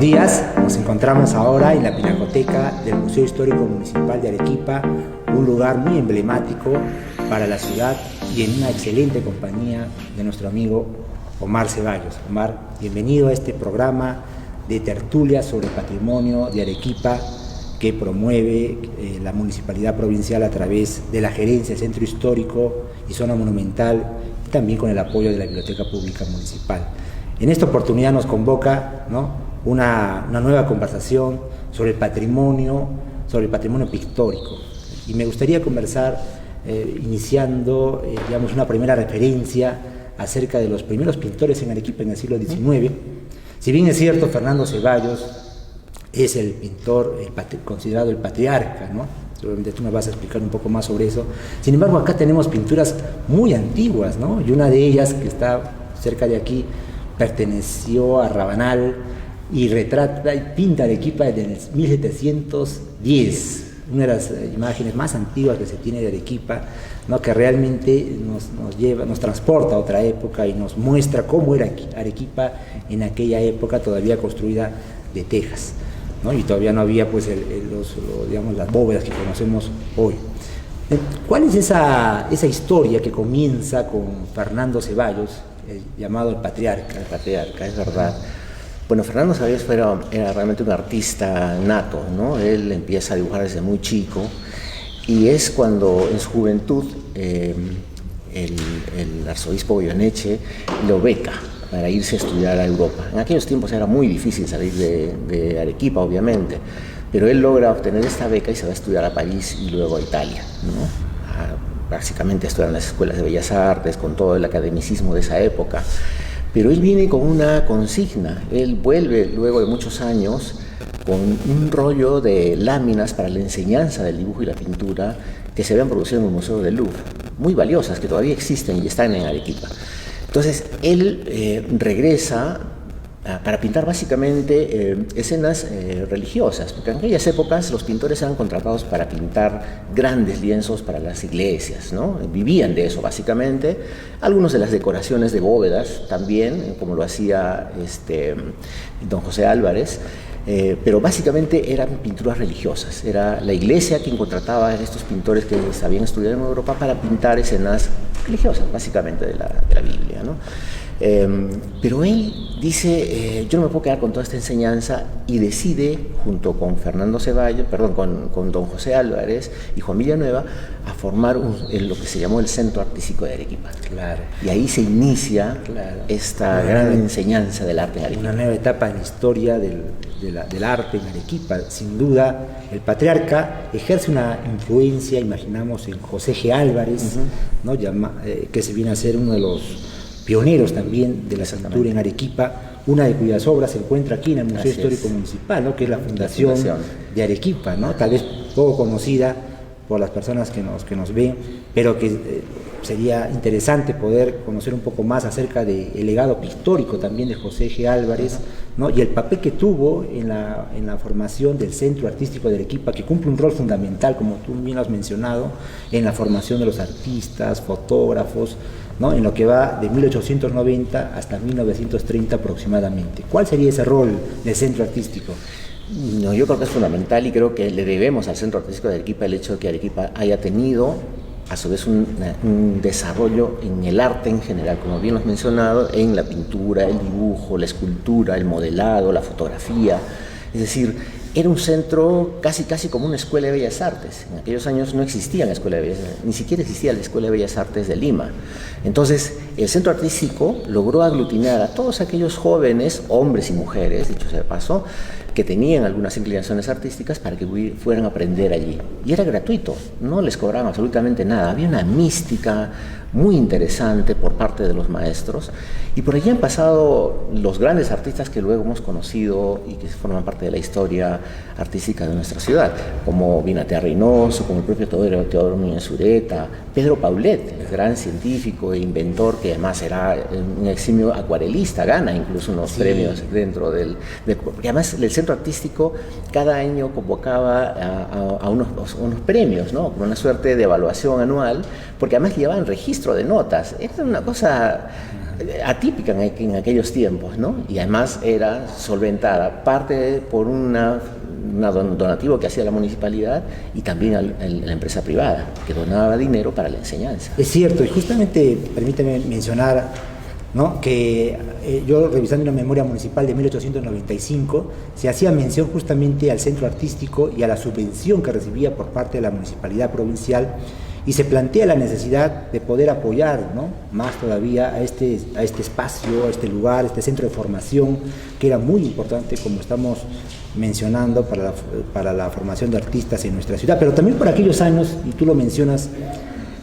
buenos días. Nos encontramos ahora en la Pinacoteca del Museo Histórico Municipal de Arequipa, un lugar muy emblemático para la ciudad y en una excelente compañía de nuestro amigo Omar Ceballos. Omar, bienvenido a este programa de tertulia sobre el patrimonio de Arequipa que promueve la Municipalidad Provincial a través de la Gerencia del Centro Histórico y Zona Monumental y también con el apoyo de la Biblioteca Pública Municipal. En esta oportunidad nos convoca, una nueva conversación sobre el patrimonio pictórico. Y me gustaría conversar iniciando una primera referencia acerca de los primeros pintores en Arequipa en el siglo XIX. Si bien es cierto, Fernando Ceballos es el pintor considerado el patriarca, Seguramente tú me vas a explicar un poco más sobre eso. Sin embargo, acá tenemos pinturas muy antiguas, y una de ellas, que está cerca de aquí, perteneció a Rabanal y retrata y pinta Arequipa desde el 1710, una de las imágenes más antiguas que se tiene de Arequipa, que realmente nos transporta a otra época y nos muestra cómo era Arequipa en aquella época, todavía construida de tejas, y todavía no había las bóvedas que conocemos hoy. ¿Cuál es esa historia que comienza con Fernando Ceballos, llamado el patriarca? El patriarca, es verdad. Bueno, Fernando Ceballos era realmente un artista nato, Él empieza a dibujar desde muy chico y es cuando en su juventud el arzobispo Goyeneche lo beca para irse a estudiar a Europa. En aquellos tiempos era muy difícil salir de Arequipa, obviamente, pero él logra obtener esta beca y se va a estudiar a París y luego a Italia, Básicamente estudiar en las escuelas de Bellas Artes, con todo el academicismo de esa época. Pero él viene con una consigna. Él vuelve luego de muchos años con un rollo de láminas para la enseñanza del dibujo y la pintura que se habían producido en el Museo del Louvre, muy valiosas, que todavía existen y están en Arequipa. Entonces, él regresa para pintar básicamente escenas religiosas, porque en aquellas épocas los pintores eran contratados para pintar grandes lienzos para las iglesias, Vivían de eso básicamente, algunos de las decoraciones de bóvedas también, como lo hacía don José Álvarez, pero básicamente eran pinturas religiosas. Era la iglesia quien contrataba a estos pintores que sabían estudiar en Europa para pintar escenas religiosas, básicamente de la Biblia, pero él dice, yo no me puedo quedar con toda esta enseñanza, y decide, junto con con don José Álvarez y Juan Villanueva, a formar lo que se llamó el Centro Artístico de Arequipa. Claro. Y ahí se inicia esta gran enseñanza del arte en Arequipa. Una nueva etapa en la historia del arte en Arequipa. Sin duda, el patriarca ejerce una influencia, imaginamos, en José G. Álvarez, que se viene a ser uno de los pioneros también de la pintura en Arequipa, una de cuyas obras se encuentra aquí en el Museo Histórico Municipal, que es la Fundación de Arequipa, tal vez poco conocida por las personas que nos ven, pero que sería interesante poder conocer un poco más acerca del legado pictórico también de José G. Álvarez, y el papel que tuvo en la formación del Centro Artístico de Arequipa, que cumple un rol fundamental, como tú bien lo has mencionado, en la formación de los artistas, fotógrafos, en lo que va de 1890 hasta 1930 aproximadamente. ¿Cuál sería ese rol del Centro Artístico? Yo creo que es fundamental y creo que le debemos al Centro Artístico de Arequipa el hecho de que Arequipa haya tenido a su vez un desarrollo en el arte en general, como bien lo has mencionado, en la pintura, el dibujo, la escultura, el modelado, la fotografía. Es decir, era un centro casi como una escuela de Bellas Artes. En aquellos años no existía la escuela de Bellas Artes, ni siquiera existía la Escuela de Bellas Artes de Lima. Entonces, el Centro Artístico logró aglutinar a todos aquellos jóvenes, hombres y mujeres, dicho sea de paso, que tenían algunas inclinaciones artísticas para que fueran a aprender allí. Y era gratuito, no les cobraban absolutamente nada. Había una mística muy interesante por parte de los maestros, y por allí han pasado los grandes artistas que luego hemos conocido y que forman parte de la historia artística de nuestra ciudad, como Binatea Reynoso, como el propio Teodoro Núñez Ureta, Pedro Paulet, el gran científico e inventor, que además era un eximio acuarelista, gana incluso unos premios dentro porque además el Centro Artístico cada año convocaba a unos premios, como una suerte de evaluación anual, porque además llevaban registro de notas. Era una cosa atípica en aquellos tiempos, ¿no? Y además era solventada, parte por un donativo que hacía la municipalidad y también la empresa privada, que donaba dinero para la enseñanza. Es cierto, y justamente, permíteme mencionar, ¿no?, que yo revisando una memoria municipal de 1895, se hacía mención justamente al centro artístico y a la subvención que recibía por parte de la municipalidad provincial, y se plantea la necesidad de poder apoyar, ¿no?, más todavía a este espacio, a este lugar, este centro de formación, que era muy importante, como estamos mencionando, para la formación de artistas en nuestra ciudad, pero también por aquellos años, y tú lo mencionas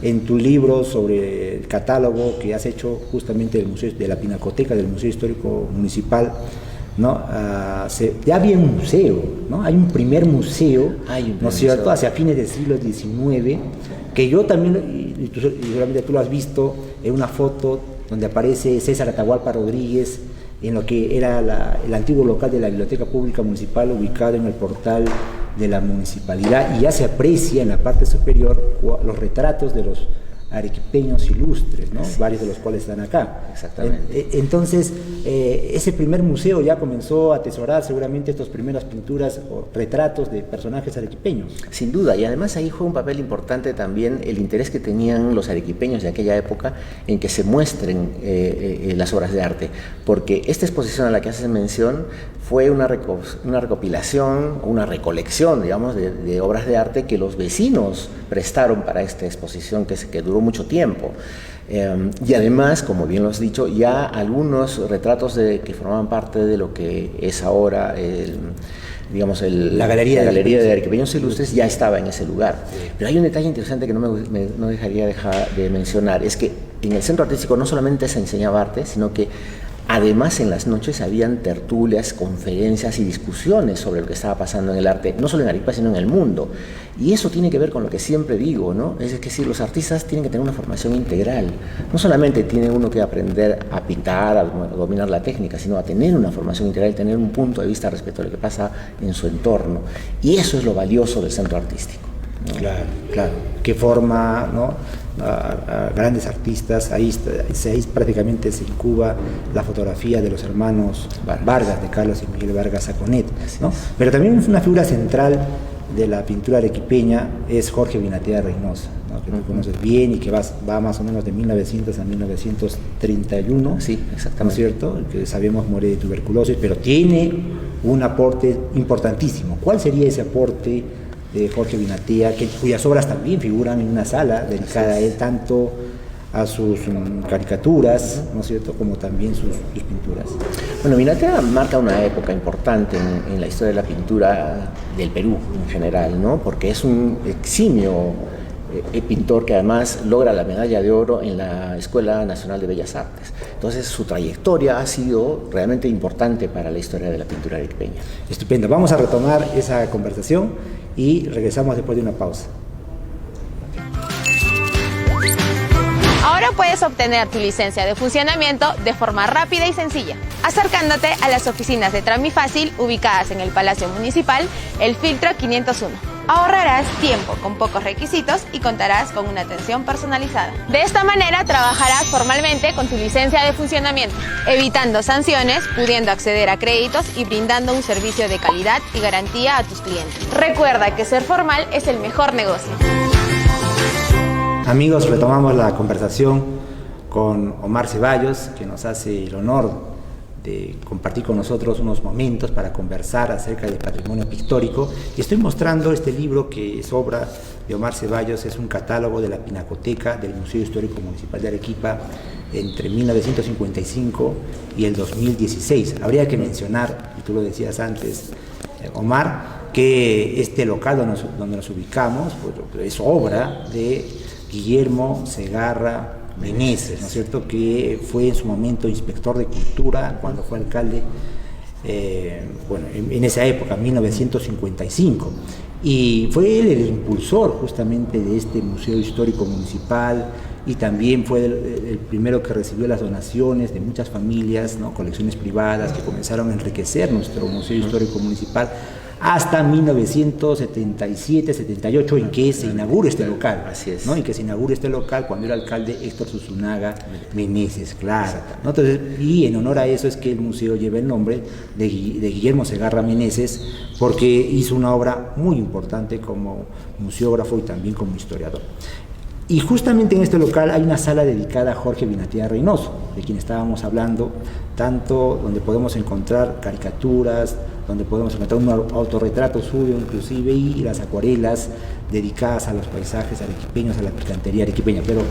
en tu libro sobre el catálogo que has hecho justamente del museo, de la Pinacoteca del Museo Histórico Municipal, ¿no? Ya había un museo, ¿no? Hay un primer museo, ¿no es cierto?, hacia fines del siglo XIX, que yo también, y seguramente tú lo has visto, en una foto donde aparece César Atahualpa Rodríguez, en lo que era el antiguo local de la Biblioteca Pública Municipal, ubicado en el portal de la municipalidad, y ya se aprecia en la parte superior los retratos de los arequipeños ilustres, ¿no? Sí. Varios de los cuales están acá. Exactamente. Entonces, ese primer museo ya comenzó a atesorar seguramente estas primeras pinturas o retratos de personajes arequipeños. Sin duda, y además ahí juega un papel importante también el interés que tenían los arequipeños de aquella época en que se muestren las obras de arte, porque esta exposición a la que haces mención fue una recopilación, una recolección, digamos, de obras de arte que los vecinos prestaron para esta exposición que duró mucho tiempo. Y además, como bien lo has dicho, ya algunos retratos que formaban parte de lo que es ahora la Galería de Arequipeños Ilustres ya estaba en ese lugar. Pero hay un detalle interesante que no dejaría de mencionar, es que en el centro artístico no solamente se enseñaba arte, sino que además en las noches habían tertulias, conferencias y discusiones sobre lo que estaba pasando en el arte, no solo en Arequipa, sino en el mundo. Y eso tiene que ver con lo que siempre digo, ¿no? Es que si los artistas tienen que tener una formación integral. No solamente tiene uno que aprender a pintar, a dominar la técnica, sino a tener una formación integral, tener un punto de vista respecto a lo que pasa en su entorno. Y eso es lo valioso del centro artístico, ¿no? Claro. Que forma, ¿no?, a grandes artistas. Ahí prácticamente se incuba la fotografía de los hermanos Vargas, de Carlos y Miguel Vargas Saconet, ¿no? Pero también una figura central de la pintura arequipeña es Jorge Vinatea Reynosa, ¿no?, que tú conoces bien y que va más o menos de 1900 a 1931, sí, exactamente, ¿no es cierto?, que sabemos muere de tuberculosis, pero tiene un aporte importantísimo. ¿Cuál sería ese aporte de Jorge Vinatea, cuyas obras también figuran en una sala dedicada a él, tanto a sus caricaturas, ¿no es cierto?, como también sus pinturas? Bueno, Vinatea marca una época importante en la historia de la pintura del Perú en general, ¿no?, porque es un eximio pintor que además logra la medalla de oro en la Escuela Nacional de Bellas Artes. Entonces su trayectoria ha sido realmente importante para la historia de la pintura arequipeña. Estupendo, vamos a retomar esa conversación y regresamos después de una pausa. Ahora puedes obtener tu licencia de funcionamiento de forma rápida y sencilla, acercándote a las oficinas de Tramifácil ubicadas en el Palacio Municipal, el Filtro 501. Ahorrarás tiempo con pocos requisitos y contarás con una atención personalizada. De esta manera trabajarás formalmente con tu licencia de funcionamiento, evitando sanciones, pudiendo acceder a créditos y brindando un servicio de calidad y garantía a tus clientes. Recuerda que ser formal es el mejor negocio. Amigos, retomamos la conversación con Omar Ceballos, que nos hace el honor de compartir con nosotros unos momentos para conversar acerca del patrimonio pictórico. Y estoy mostrando este libro que es obra de Omar Ceballos, es un catálogo de la Pinacoteca del Museo Histórico Municipal de Arequipa entre 1955 y el 2016. Habría que mencionar, y tú lo decías antes, Omar, que este local donde nos ubicamos pues, es obra de Guillermo Segarra Meneses, ¿no es cierto?, que fue en su momento inspector de cultura cuando fue alcalde, en esa época, 1955, y fue él el impulsor justamente de este Museo Histórico Municipal, y también fue el primero que recibió las donaciones de muchas familias, ¿no?, colecciones privadas que comenzaron a enriquecer nuestro Museo Histórico Municipal, hasta 1977-78 en que se inaugura este local. Así es. ¿No? En que se inaugura este local cuando era alcalde Héctor Susunaga Meneses, claro. ¿No? Entonces, y en honor a eso es que el museo lleva el nombre de Guillermo Segarra Meneses, porque hizo una obra muy importante como museógrafo y también como historiador. Y justamente en este local hay una sala dedicada a Jorge Vinatea Reynoso, de quien estábamos hablando, tanto donde podemos encontrar caricaturas, donde podemos encontrar un autorretrato suyo inclusive, y las acuarelas dedicadas a los paisajes arequipeños, a la picantería arequipeña. Pero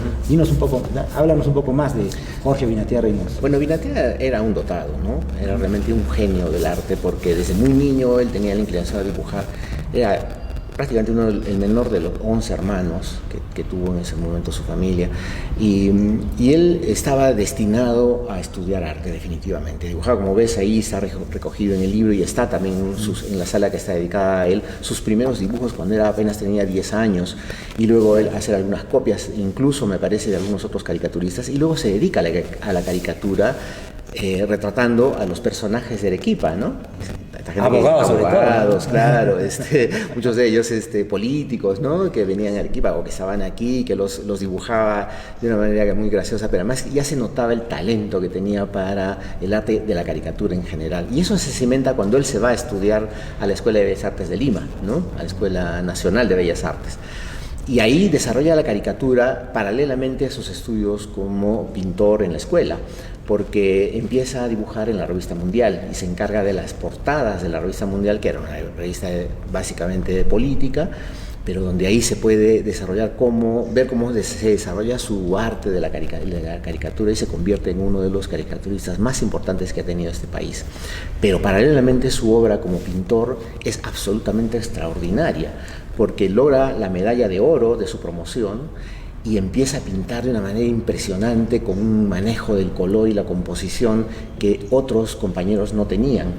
háblanos un poco más de Jorge Vinatea Reynoso. Bueno, Vinatea era un dotado, ¿no? Era realmente un genio del arte, porque desde muy niño él tenía la inclinación a dibujar. Era prácticamente el menor de los 11 hermanos que tuvo en ese momento su familia, y él estaba destinado a estudiar arte definitivamente. Dibujaba, como ves ahí, está recogido en el libro y está también en la sala que está dedicada a él, sus primeros dibujos cuando apenas tenía 10 años, y luego él hacer algunas copias, incluso me parece de algunos otros caricaturistas, y luego se dedica a la caricatura, retratando a los personajes de Arequipa, ¿no? Abogados, claro, muchos de ellos políticos, ¿no? Que venían a Arequipa o que estaban aquí, que los dibujaba de una manera muy graciosa, pero además ya se notaba el talento que tenía para el arte de la caricatura en general. Y eso se cimenta cuando él se va a estudiar a la Escuela de Bellas Artes de Lima, ¿no? A la Escuela Nacional de Bellas Artes. Y ahí desarrolla la caricatura paralelamente a sus estudios como pintor en la escuela, porque empieza a dibujar en la Revista Mundial y se encarga de las portadas de la Revista Mundial, que era una revista básicamente de política, pero donde ahí se puede desarrollar ver cómo se desarrolla su arte de la caricatura, y se convierte en uno de los caricaturistas más importantes que ha tenido este país. Pero paralelamente su obra como pintor es absolutamente extraordinaria, porque logra la medalla de oro de su promoción y empieza a pintar de una manera impresionante, con un manejo del color y la composición que otros compañeros no tenían.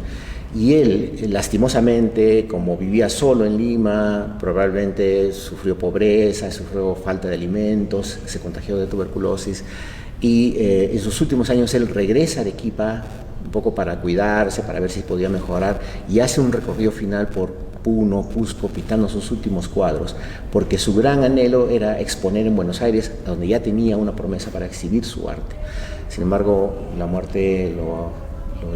Y él, lastimosamente, como vivía solo en Lima, probablemente sufrió pobreza, sufrió falta de alimentos, se contagió de tuberculosis, y en sus últimos años él regresa a Arequipa un poco para cuidarse, para ver si podía mejorar, y hace un recorrido final por Puno, Cusco, pintando sus últimos cuadros, porque su gran anhelo era exponer en Buenos Aires, donde ya tenía una promesa para exhibir su arte. Sin embargo, la muerte lo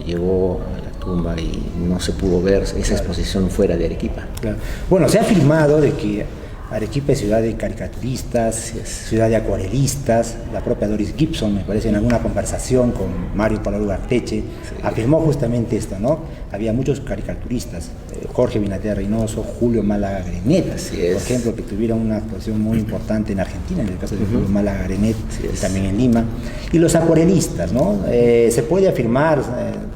llevó a la tumba y no se pudo ver esa exposición fuera de Arequipa. Claro. Bueno, se ha afirmado de que Arequipa es ciudad de caricaturistas, ciudad de acuarelistas. La propia Doris Gibson, me parece, en alguna conversación con Mario Paolo Ugarteche, afirmó justamente esto, ¿no? Había muchos caricaturistas, Jorge Vinatea Reynoso, Julio Málaga Grenet, por ejemplo, que tuvieron una actuación muy importante en Argentina, en el caso de Julio Málaga Grenet, y también en Lima. Y los acuarelistas, ¿no? Se puede afirmar,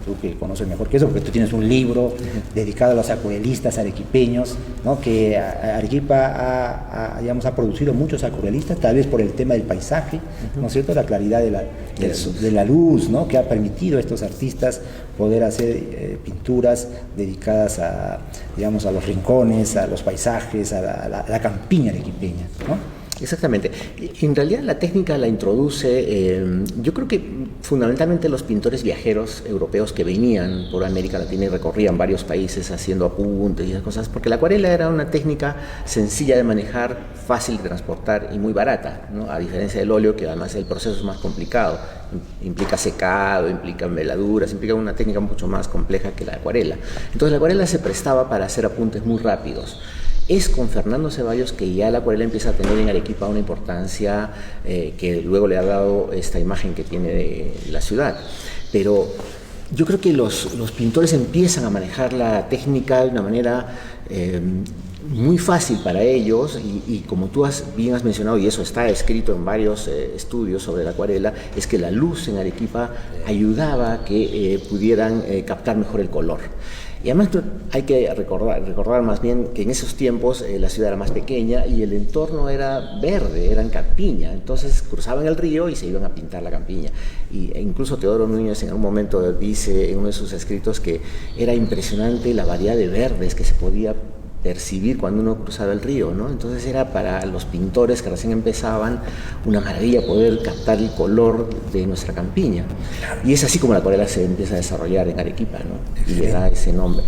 tú que conoces mejor que eso, porque tú tienes un libro dedicado a los acuarelistas arequipeños, ¿no? Que Arequipa ha producido muchos acuarelistas, tal vez por el tema del paisaje, ¿no es cierto? La claridad de la luz, ¿no? Que ha permitido a estos artistas poder hacer pinturas dedicadas a los rincones, a los paisajes, a la campiña arequipeña, ¿no? Exactamente. En realidad la técnica la introduce, yo creo que fundamentalmente los pintores viajeros europeos que venían por América Latina y recorrían varios países haciendo apuntes y esas cosas, porque la acuarela era una técnica sencilla de manejar, fácil de transportar y muy barata, ¿no? A diferencia del óleo, que además el proceso es más complicado, implica secado, implica veladuras, implica una técnica mucho más compleja que la acuarela. Entonces la acuarela se prestaba para hacer apuntes muy rápidos. Es con Fernando Ceballos que ya la acuarela empieza a tener en Arequipa una importancia que luego le ha dado esta imagen que tiene de la ciudad. Pero yo creo que los pintores empiezan a manejar la técnica de una manera muy fácil para ellos, y como tú bien has mencionado, y eso está escrito en varios estudios sobre la acuarela, es que la luz en Arequipa ayudaba a que pudieran captar mejor el color. Y además hay que recordar más bien que en esos tiempos la ciudad era más pequeña y el entorno era verde, era en campiña. Entonces cruzaban el río y se iban a pintar la campiña. E incluso Teodoro Núñez en un momento dice en uno de sus escritos que era impresionante la variedad de verdes que se podía percibir cuando uno cruzaba el río, ¿no? Entonces era para los pintores que recién empezaban una maravilla poder captar el color de nuestra campiña. Y es así como la acuarela se empieza a desarrollar en Arequipa, ¿no? Y le da ese nombre.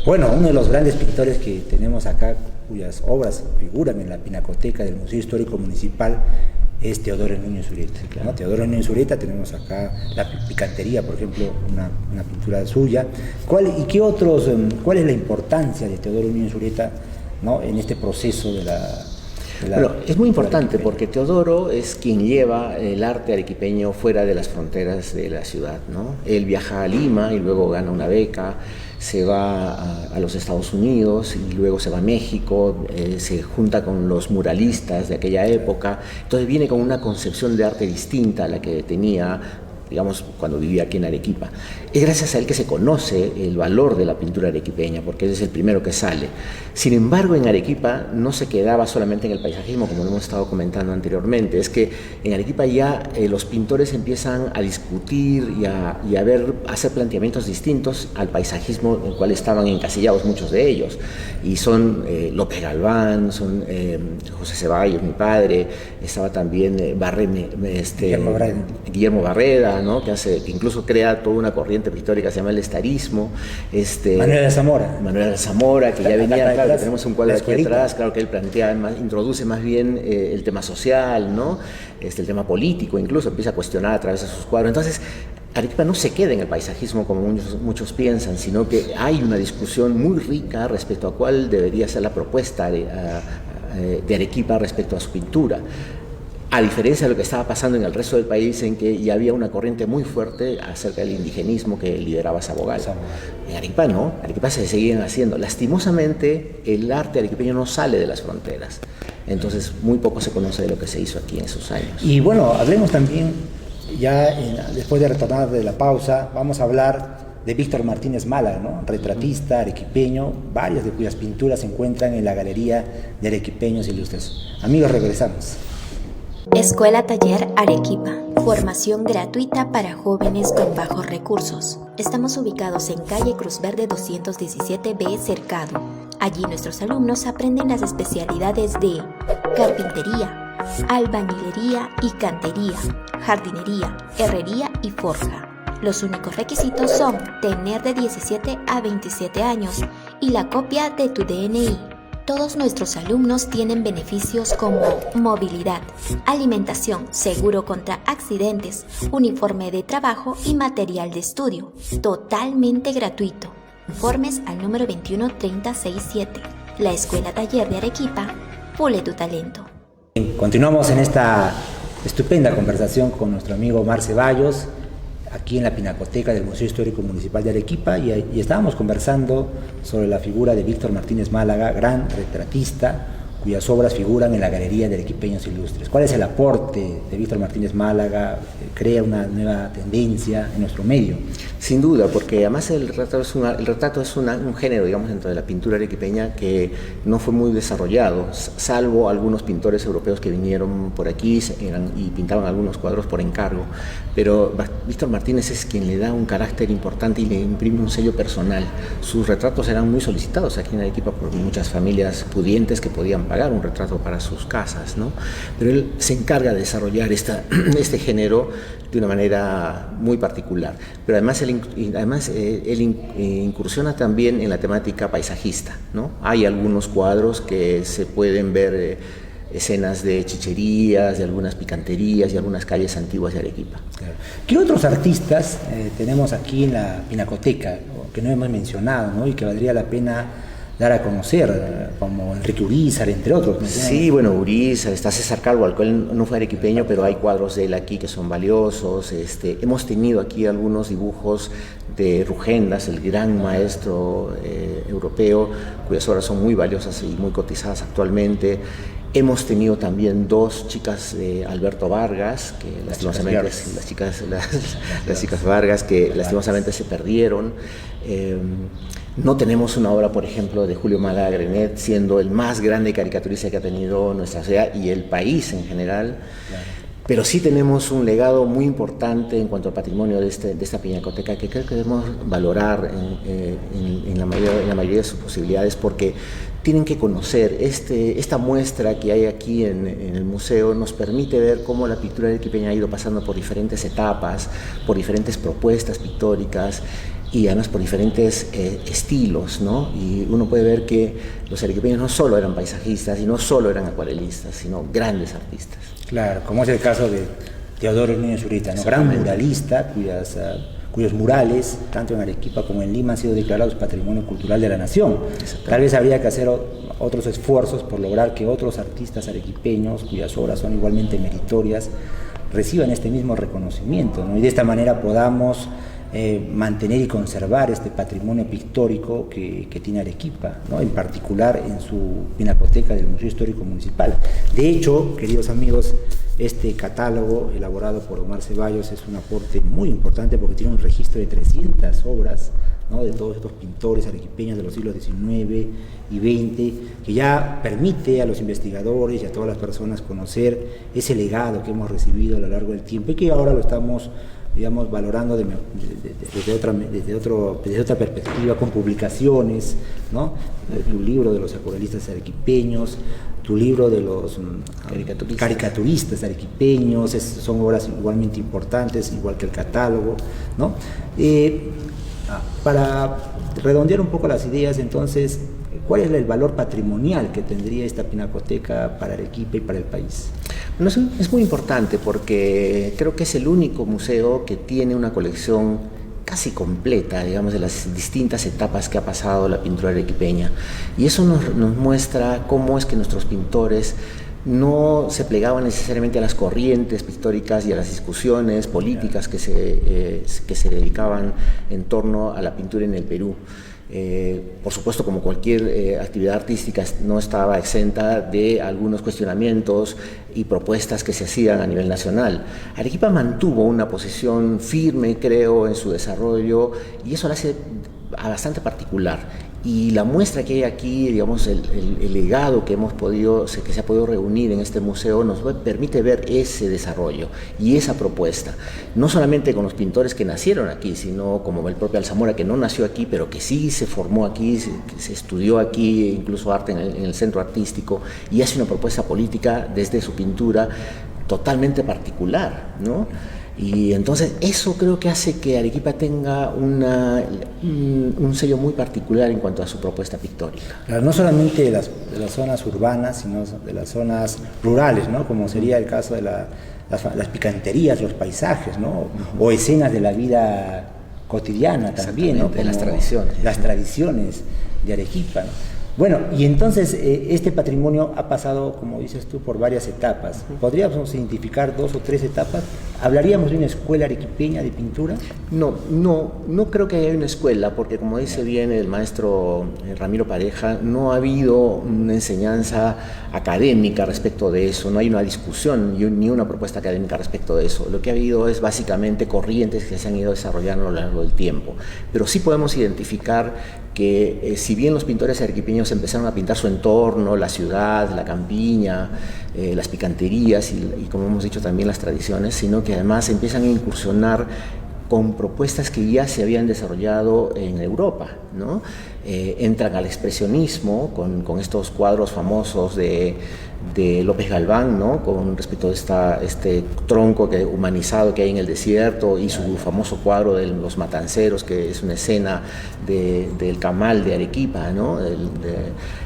Bueno, uno de los grandes pintores que tenemos acá, cuyas obras figuran en la pinacoteca del Museo Histórico Municipal, es Teodoro Núñez Ureta, ¿no? Teodoro Núñez Ureta, tenemos acá la picantería, por ejemplo, una pintura suya. ¿Cuál es la importancia de Teodoro Núñez Ureta, ¿no?, en este proceso de la Bueno, es muy importante porque Teodoro es quien lleva el arte arequipeño fuera de las fronteras de la ciudad, ¿no? Él viaja a Lima y luego gana una beca, se va a los Estados Unidos y luego se va a México, se junta con los muralistas de aquella época, entonces viene con una concepción de arte distinta a la que tenía, digamos, cuando vivía aquí en Arequipa. Es gracias a él que se conoce el valor de la pintura arequipeña, porque él es el primero que sale. Sin embargo, en Arequipa no se quedaba solamente en el paisajismo, como lo hemos estado comentando anteriormente. Es que en Arequipa ya los pintores empiezan a discutir y a hacer planteamientos distintos al paisajismo en el cual estaban encasillados muchos de ellos. Y son López Galván, son José Ceballos, mi padre, estaba también Guillermo Barreda, ¿no? que incluso crea toda una corriente pictórica que se llama el estarismo. Manuel de Zamora. Manuel de Zamora, que ya venía, claro, que tenemos un cuadro aquí atrás, claro, que él plantea, introduce más bien el tema social, ¿no? El tema político, incluso empieza a cuestionar a través de sus cuadros. Entonces, Arequipa no se queda en el paisajismo como muchos piensan, sino que hay una discusión muy rica respecto a cuál debería ser la propuesta de Arequipa respecto a su pintura. A diferencia de lo que estaba pasando en el resto del país, en que ya había una corriente muy fuerte acerca del indigenismo que lideraba Sabogal. En Arequipa no, en Arequipa se seguían haciendo. Lastimosamente, el arte arequipeño no sale de las fronteras. Entonces, muy poco se conoce de lo que se hizo aquí en esos años. Y bueno, hablemos también, después de retornar de la pausa, vamos a hablar de Víctor Martínez Málaga, ¿no? Retratista, arequipeño, varias de cuyas pinturas se encuentran en la Galería de Arequipeños Ilustres. Amigos, regresamos. Escuela Taller Arequipa. Formación gratuita para jóvenes con bajos recursos. Estamos ubicados en calle Cruz Verde 217B, Cercado. Allí nuestros alumnos aprenden las especialidades de carpintería, albañilería y cantería, jardinería, herrería y forja. Los únicos requisitos son tener de 17 a 27 años y la copia de tu DNI. Todos nuestros alumnos tienen beneficios como movilidad, alimentación, seguro contra accidentes, uniforme de trabajo y material de estudio, totalmente gratuito. Informes al número 21367. La Escuela Taller de Arequipa, pule tu talento. Continuamos en esta estupenda conversación con nuestro amigo Omar Ceballos, aquí en la Pinacoteca del Museo Histórico Municipal de Arequipa, y estábamos conversando sobre la figura de Víctor Martínez Málaga, gran retratista, cuyas obras figuran en la Galería de Arequipeños Ilustres. ¿Cuál es el aporte de Víctor Martínez Málaga? ¿Crea una nueva tendencia en nuestro medio? Sin duda, porque además el retrato es un género, digamos, dentro de la pintura arequipeña que no fue muy desarrollado, salvo algunos pintores europeos que vinieron por aquí y pintaban algunos cuadros por encargo. Pero Víctor Martínez es quien le da un carácter importante y le imprime un sello personal. Sus retratos eran muy solicitados aquí en Arequipa por muchas familias pudientes que podían pagar un retrato para sus casas, ¿no? Pero él se encarga de desarrollar este género de una manera muy particular. Pero además él incursiona también en la temática paisajista, ¿no? Hay algunos cuadros que se pueden ver escenas de chicherías, de algunas picanterías y algunas calles antiguas de Arequipa. Claro. ¿Qué otros artistas tenemos aquí en la Pinacoteca que no hemos mencionado, ¿no? Y que valdría la pena dar a conocer, como Enrique Urizar, entre otros? Sí, bueno, Urizar, está César Calvo, al cual no fue arequipeño, pero hay cuadros de él aquí que son valiosos. Hemos tenido aquí algunos dibujos de Rugendas, el gran maestro europeo, cuyas obras son muy valiosas y muy cotizadas actualmente. Hemos tenido también dos chicas de Alberto Vargas, que lastimosamente las chicas Vargas, que lastimosamente se perdieron. No tenemos una obra, por ejemplo, de Julio Málaga Grenet, siendo el más grande caricaturista que ha tenido nuestra ciudad y el país en general. Claro. Pero sí tenemos un legado muy importante en cuanto al patrimonio de esta pinacoteca, que creo que debemos valorar en la mayoría de sus posibilidades, porque tienen que conocer esta muestra que hay aquí en el museo. Nos permite ver cómo la pintura arequipeña ha ido pasando por diferentes etapas, por diferentes propuestas pictóricas y además por diferentes estilos, ¿no? Y uno puede ver que los arequipeños no solo eran paisajistas y no solo eran acuarelistas, sino grandes artistas. Claro, como es el caso de Teodoro Núñez Zurita, ¿no? Gran muralista cuyos murales, tanto en Arequipa como en Lima, han sido declarados Patrimonio Cultural de la Nación. Tal vez habría que hacer otros esfuerzos por lograr que otros artistas arequipeños, cuyas obras son igualmente meritorias, reciban este mismo reconocimiento, ¿no? Y de esta manera podamos mantener y conservar este patrimonio pictórico que tiene Arequipa, ¿no? En particular en su pinacoteca del Museo Histórico Municipal. De hecho, queridos amigos, este catálogo elaborado por Omar Ceballos es un aporte muy importante porque tiene un registro de 300 obras, ¿no? De todos estos pintores arequipeños de los siglos XIX y XX, que ya permite a los investigadores y a todas las personas conocer ese legado que hemos recibido a lo largo del tiempo y que ahora lo estamos, digamos, valorando desde otra perspectiva, con publicaciones, ¿no? Tu libro de los acuarelistas arequipeños, tu libro de los caricaturistas arequipeños, son obras igualmente importantes, igual que el catálogo, ¿no? Para redondear un poco las ideas, entonces, ¿cuál es el valor patrimonial que tendría esta pinacoteca para Arequipa y para el país? Bueno, es muy importante porque creo que es el único museo que tiene una colección casi completa, digamos, de las distintas etapas que ha pasado la pintura arequipeña. Y eso nos muestra cómo es que nuestros pintores no se plegaban necesariamente a las corrientes pictóricas y a las discusiones políticas que se dedicaban en torno a la pintura en el Perú. Por supuesto, como cualquier actividad artística, no estaba exenta de algunos cuestionamientos y propuestas que se hacían a nivel nacional. Arequipa mantuvo una posición firme, creo, en su desarrollo, y eso la hace bastante particular. Y la muestra que hay aquí, digamos, el legado que se ha podido reunir en este museo nos permite ver ese desarrollo y esa propuesta, no solamente con los pintores que nacieron aquí, sino como el propio Alzamora, que no nació aquí, pero que sí se formó aquí, se estudió aquí, incluso arte en el centro artístico, y hace una propuesta política desde su pintura totalmente particular, ¿no? Y entonces eso creo que hace que Arequipa tenga un sello muy particular en cuanto a su propuesta pictórica. Claro, no solamente de las zonas urbanas, sino de las zonas rurales, ¿no? Como sería el caso de las picanterías, los paisajes, ¿no? O escenas de la vida cotidiana también, ¿no? De las tradiciones. Las tradiciones de Arequipa, ¿no? Bueno, y entonces este patrimonio ha pasado, como dices tú, por varias etapas. ¿Podríamos identificar 2 o 3 etapas? ¿Hablaríamos de una escuela arequipeña de pintura? No creo que haya una escuela, porque como dice bien el maestro Ramiro Pareja, no ha habido una enseñanza académica respecto de eso, no hay una discusión ni una propuesta académica respecto de eso. Lo que ha habido es básicamente corrientes que se han ido desarrollando a lo largo del tiempo. Pero sí podemos identificar que si bien los pintores arequipeños empezaron a pintar su entorno, la ciudad, la campiña, las picanterías y como hemos dicho también las tradiciones, sino que además empiezan a incursionar con propuestas que ya se habían desarrollado en Europa, ¿no? Entran al expresionismo con estos cuadros famosos de López Galván, ¿no? Con respecto a este tronco humanizado que hay en el desierto, y su famoso cuadro de los matanceros, que es una escena del Camal de Arequipa, ¿no?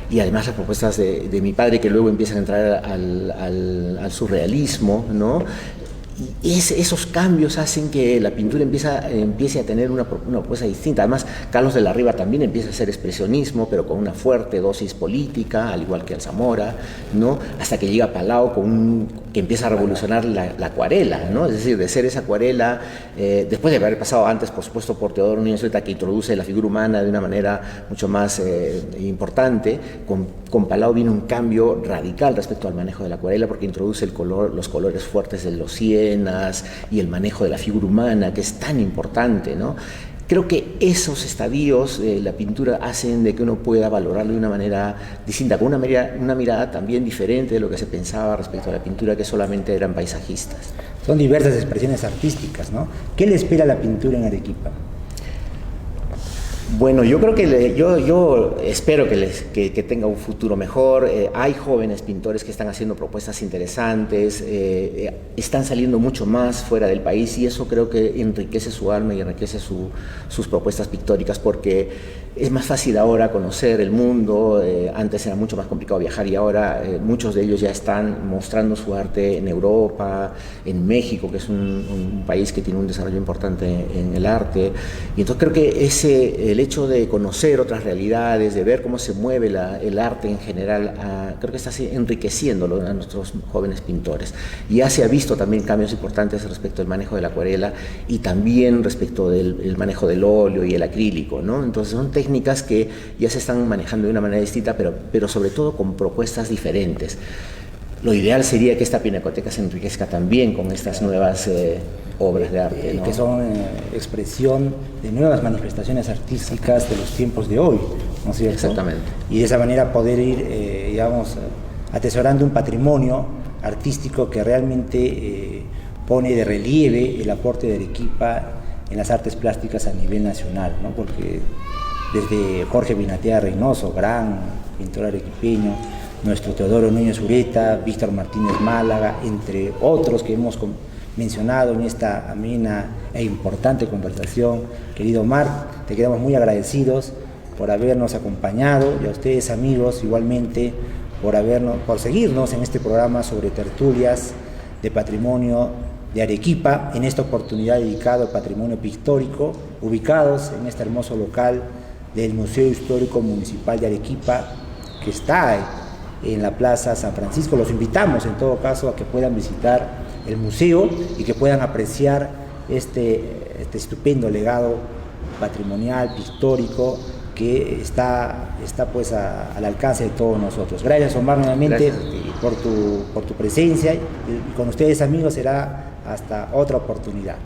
Y además las propuestas de mi padre, que luego empiezan a entrar al surrealismo, ¿no? Y esos cambios hacen que la pintura empiece a tener una propuesta distinta. Además, Carlos de la Riva también empieza a hacer expresionismo, pero con una fuerte dosis política, al igual que Alzamora, ¿no? Hasta que llega Palau que empieza a revolucionar la acuarela, ¿no? Es decir, de ser esa acuarela, después de haber pasado antes, por supuesto, por Teodoro Núñez Zurita, que introduce la figura humana de una manera mucho más importante, con Palau viene un cambio radical respecto al manejo de la acuarela, porque introduce los colores fuertes de los cienas y el manejo de la figura humana, que es tan importante, ¿no? creo que esos estadios de la pintura hacen de que uno pueda valorarlo de una manera distinta, con una mirada también diferente de lo que se pensaba respecto a la pintura, que solamente eran paisajistas. Son diversas expresiones artísticas, ¿no? ¿Qué le espera a la pintura en Arequipa? Bueno, yo creo que yo espero que tenga un futuro mejor. Hay jóvenes pintores que están haciendo propuestas interesantes, están saliendo mucho más fuera del país, y eso creo que enriquece su alma y enriquece sus propuestas pictóricas, porque es más fácil ahora conocer el mundo. Antes era mucho más complicado viajar, y ahora muchos de ellos ya están mostrando su arte en Europa, en México, que es un país que tiene un desarrollo importante en el arte. Y entonces creo que el hecho de conocer otras realidades, de ver cómo se mueve el arte en general, creo que está enriqueciéndolo a nuestros jóvenes pintores. Y ya se ha visto también cambios importantes respecto al manejo de la acuarela, y también respecto del manejo del óleo y el acrílico, ¿no? Entonces son técnicas que ya se están manejando de una manera distinta, pero sobre todo con propuestas diferentes. Lo ideal sería que esta pinacoteca se enriquezca también con estas nuevas obras de arte, ¿no? Que son expresión de nuevas manifestaciones artísticas de los tiempos de hoy, ¿no es cierto? Exactamente. Y de esa manera poder ir, digamos, atesorando un patrimonio artístico que realmente pone de relieve el aporte de Arequipa en las artes plásticas a nivel nacional, ¿no? Porque desde Jorge Binatea Reynoso, gran pintor arequipeño, nuestro Teodoro Núñez Ureta, Víctor Martínez Málaga, entre otros que hemos mencionado en esta amena e importante conversación. Querido Marc, te quedamos muy agradecidos por habernos acompañado, y a ustedes, amigos, igualmente por seguirnos en este programa sobre tertulias de patrimonio de Arequipa, en esta oportunidad dedicado al patrimonio pictórico, ubicados en este hermoso local del Museo Histórico Municipal de Arequipa, que está en la Plaza San Francisco. Los invitamos en todo caso a que puedan visitar el museo y que puedan apreciar este estupendo legado patrimonial, pictórico, que está pues al alcance de todos nosotros. Gracias, Omar, nuevamente por tu presencia, y con ustedes, amigos, será hasta otra oportunidad.